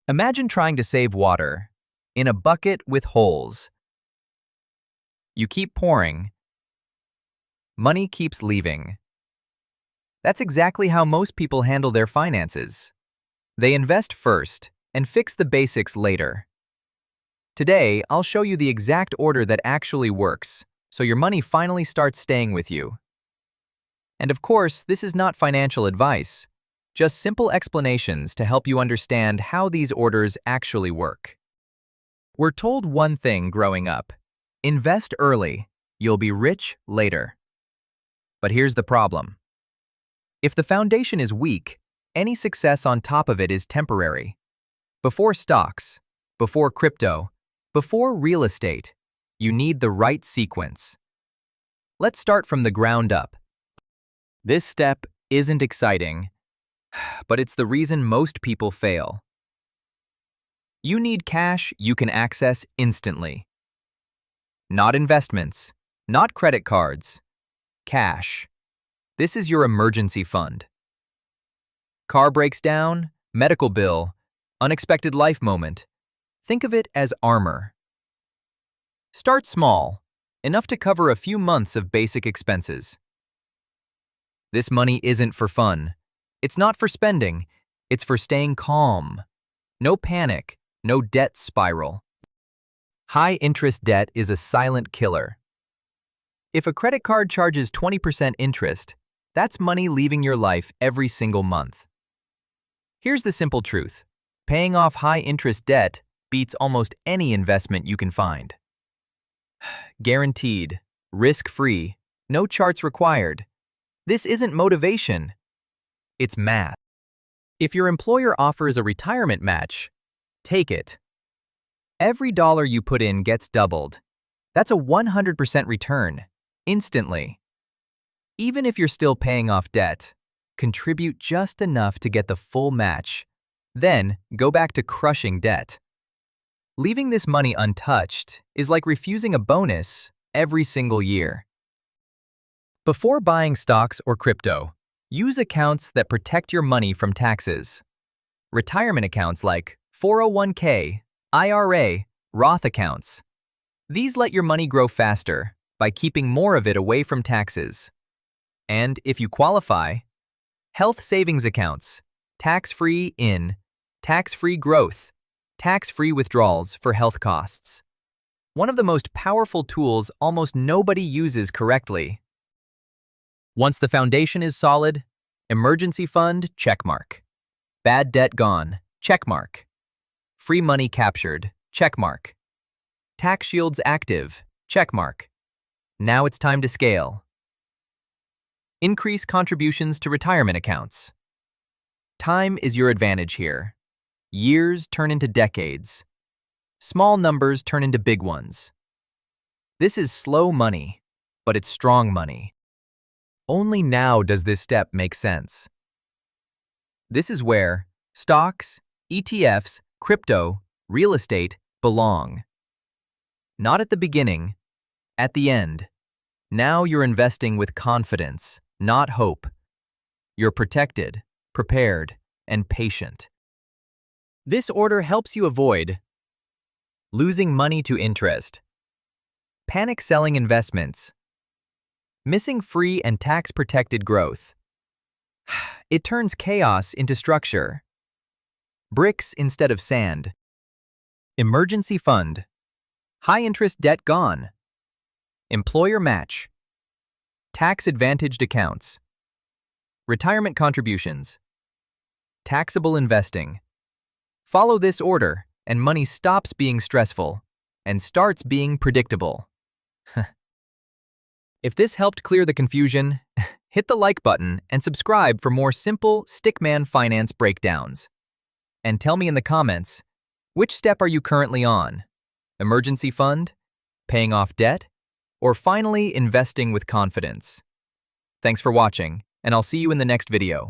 Imagine trying to save water in a bucket with holes. You keep pouring. Money keeps leaving. That's exactly how most people handle their finances. They invest first and fix the basics later. Today, I'll show you the exact order that actually works, so your money finally starts staying with you. And of course, this is not financial advice, just simple explanations to help you understand how these orders actually work. We're told one thing growing up: invest early, you'll be rich later. But here's the problem. If the foundation is weak, any success on top of it is temporary. Before stocks, before crypto, before real estate, you need the right sequence. Let's start from the ground up. This step isn't exciting, but it's the reason most people fail. You need cash you can access instantly. Not investments, not credit cards. Cash. This is your emergency fund. Car breaks down, medical bill, unexpected life moment. Think of it as armor. Start small, enough to cover a few months of basic expenses. This money isn't for fun. It's not for spending. It's for staying calm. No panic, no debt spiral. High-interest debt is a silent killer. If a credit card charges 20% interest, that's money leaving your life every single month. Here's the simple truth. Paying off high-interest debt beats almost any investment you can find. Guaranteed, risk-free, no charts required. This isn't motivation. It's math. If your employer offers a retirement match, take it. Every dollar you put in gets doubled. That's a 100% return, instantly. Even if you're still paying off debt, contribute just enough to get the full match. Then, go back to crushing debt. Leaving this money untouched is like refusing a bonus every single year. Before buying stocks or crypto, use accounts that protect your money from taxes. Retirement accounts like 401k, IRA, Roth accounts. These let your money grow faster by keeping more of it away from taxes. And if you qualify, health savings accounts, tax-free in, tax-free growth, tax-free withdrawals for health costs. One of the most powerful tools almost nobody uses correctly. Once the foundation is solid, emergency fund, checkmark. Bad debt gone, checkmark. Free money captured, checkmark. Tax shields active, checkmark. Now it's time to scale. Increase contributions to retirement accounts. Time is your advantage here. Years turn into decades. Small numbers turn into big ones. This is slow money, but it's strong money. Only now does this step make sense. This is where stocks, ETFs, crypto, real estate belong. Not at the beginning, at the end. Now you're investing with confidence, not hope. You're protected, prepared, and patient. This order helps you avoid losing money to interest, panic selling investments, missing free and tax-protected growth. It turns chaos into structure. Bricks instead of sand. Emergency fund. High-interest debt gone. Employer match. Tax-advantaged accounts. Retirement contributions. Taxable investing. Follow this order, and money stops being stressful and starts being predictable. If this helped clear the confusion, hit the like button and subscribe for more simple stickman finance breakdowns. And tell me in the comments, which step are you currently on? Emergency fund? Paying off debt? Or finally investing with confidence? Thanks for watching, and I'll see you in the next video.